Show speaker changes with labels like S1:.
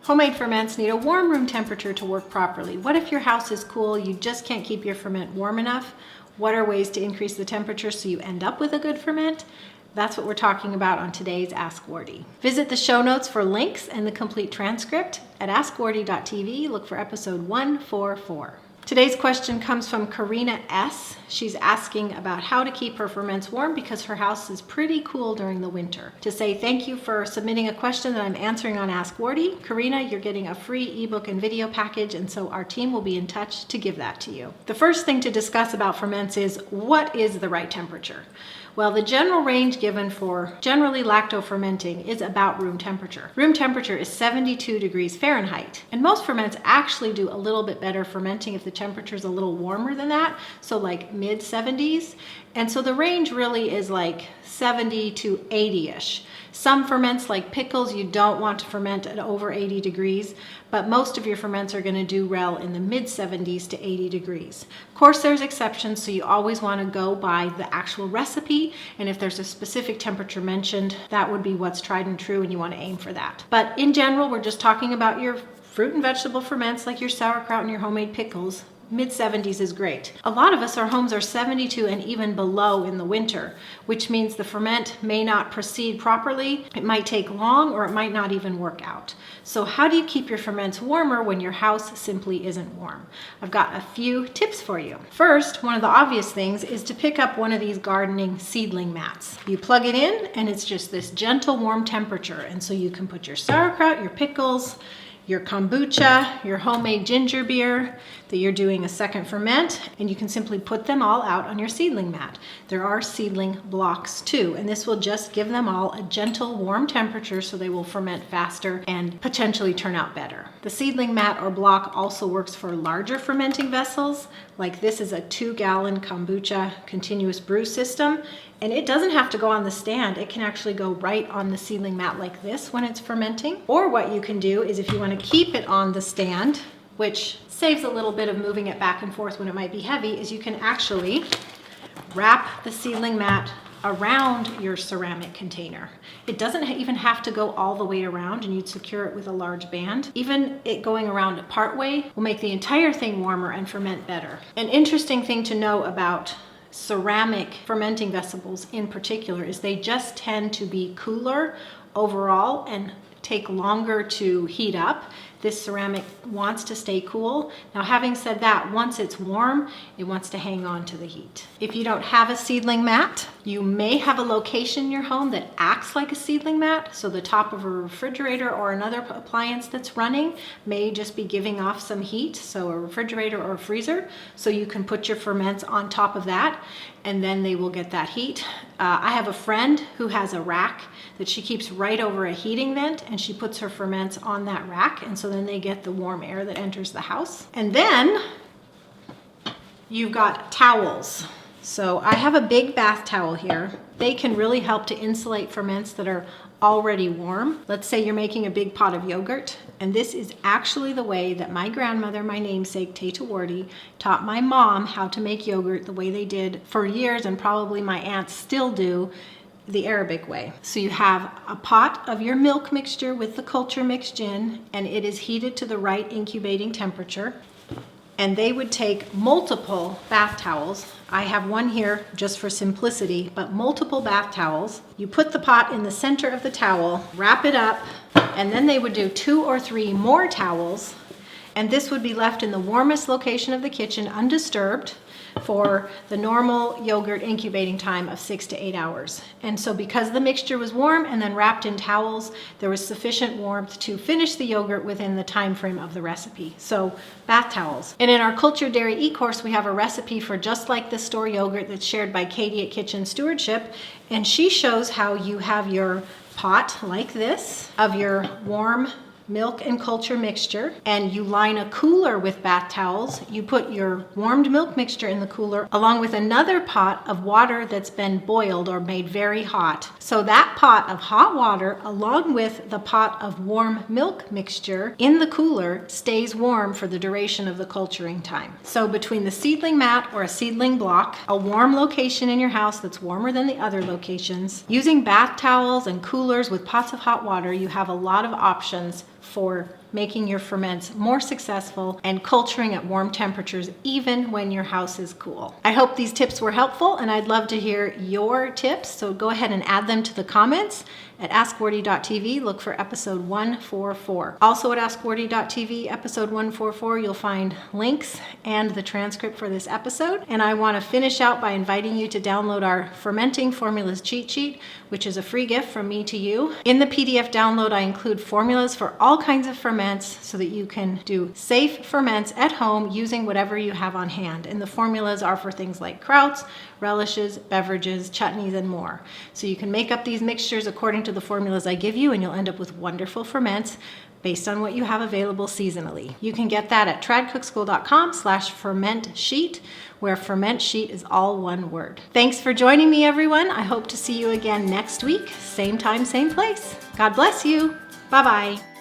S1: Homemade ferments need a warm room temperature to work properly. What if your house is cool, you just can't keep your ferment warm enough? What are ways to increase the temperature so you end up with a good ferment? That's what we're talking about on today's Ask Wardee. Visit the show notes for links and the complete transcript at askwardee.tv. Look for episode 144. Today's question comes from Karina S. She's asking about how to keep her ferments warm because her house is pretty cool during the winter. To say thank you for submitting a question that I'm answering on Ask Wardee, Karina, you're getting a free ebook and video package, and so our team will be in touch to give that to you. The first thing to discuss about ferments is what is the right temperature? Well, the general range given for generally lacto-fermenting is about room temperature. Room temperature is 72 degrees Fahrenheit. And most ferments actually do a little bit better fermenting if the temperature is a little warmer than that, so like mid 70s. And so the range really is like 70 to 80-ish. Some ferments like pickles, you don't want to ferment at over 80 degrees, but most of your ferments are going to do well in the mid 70s to 80 degrees. Of course, there's exceptions, so you always want to go by the actual recipe, and if there's a specific temperature mentioned, that would be what's tried and true, and you want to aim for that. But in general, we're just talking about your fruit and vegetable ferments like your sauerkraut and your homemade pickles. Mid 70s is great. A lot of us, our homes are 72 and even below in the winter, which means the ferment may not proceed properly. It might take long, or it might not even work out. So how do you keep your ferments warmer when your house simply isn't warm? I've got a few tips for you. First, one of the obvious things is to pick up one of these gardening seedling mats. You plug it in and it's just this gentle warm temperature. And so you can put your sauerkraut, your pickles, your kombucha, your homemade ginger beer that you're doing a second ferment, and you can simply put them all out on your seedling mat. There are seedling blocks too, and this will just give them all a gentle warm temperature so they will ferment faster and potentially turn out better. The seedling mat or block also works for larger fermenting vessels, like this is a 2-gallon kombucha continuous brew system, and it doesn't have to go on the stand. It can actually go right on the seedling mat like this when it's fermenting. Or what you can do is if you want to keep it on the stand, which saves a little bit of moving it back and forth when it might be heavy, is you can actually wrap the seedling mat around your ceramic container. It doesn't even have to go all the way around, and you'd secure it with a large band. Even it going around it part way will make the entire thing warmer and ferment better. An interesting thing to know about ceramic fermenting vessels in particular is they just tend to be cooler overall and take longer to heat up. This ceramic wants to stay cool. Now, having said that, once it's warm, it wants to hang on to the heat. If you don't have a seedling mat, you may have a location in your home that acts like a seedling mat. So the top of a refrigerator or another appliance that's running may just be giving off some heat. So a refrigerator or a freezer. So you can put your ferments on top of that, and then they will get that heat. I have a friend who has a rack that she keeps right over a heating vent, and she puts her ferments on that rack, and so then they get the warm air that enters the house. And then you've got towels. So I have a big bath towel here. They can really help to insulate ferments that are already warm. Let's say you're making a big pot of yogurt, and this is actually the way that my grandmother, my namesake, Tata Wardee, taught my mom how to make yogurt the way they did for years, and probably my aunts still do, the Arabic way. So you have a pot of your milk mixture with the culture mixed in, and it is heated to the right incubating temperature. And they would take multiple bath towels. I have one here just for simplicity, but multiple bath towels. You put the pot in the center of the towel, wrap it up, and then they would do 2 or 3 more towels, and this would be left in the warmest location of the kitchen undisturbed for the normal yogurt incubating time of 6 to 8 hours. And so because the mixture was warm and then wrapped in towels, there was sufficient warmth to finish the yogurt within the time frame of the recipe. So bath towels. And in our Cultured Dairy eCourse, we have a recipe for just like the store yogurt that's shared by Katie at Kitchen Stewardship. And she shows how you have your pot like this of your warm milk and culture mixture, and you line a cooler with bath towels. You put your warmed milk mixture in the cooler along with another pot of water that's been boiled or made very hot. So that pot of hot water along with the pot of warm milk mixture in the cooler stays warm for the duration of the culturing time. So between the seedling mat or a seedling block, a warm location in your house that's warmer than the other locations, using bath towels and coolers with pots of hot water, you have a lot of options for making your ferments more successful and culturing at warm temperatures even when your house is cool. I hope these tips were helpful, and I'd love to hear your tips, so go ahead and add them to the comments at AskWardee.tv. Look for episode 144. Also at AskWardee.tv, episode 144, you'll find links and the transcript for this episode. And I want to finish out by inviting you to download our Fermenting Formulas cheat sheet, which is a free gift from me to you. In the PDF download, I include formulas for all kinds of ferments so that you can do safe ferments at home using whatever you have on hand. And the formulas are for things like krauts, relishes, beverages, chutneys, and more. So you can make up these mixtures according to the formulas I give you, and you'll end up with wonderful ferments based on what you have available seasonally. You can get that at tradcookschool.com/ferment sheet, where ferment sheet is all one word. Thanks for joining me, everyone. I hope to see you again next week, same time, same place. God bless you. Bye-bye.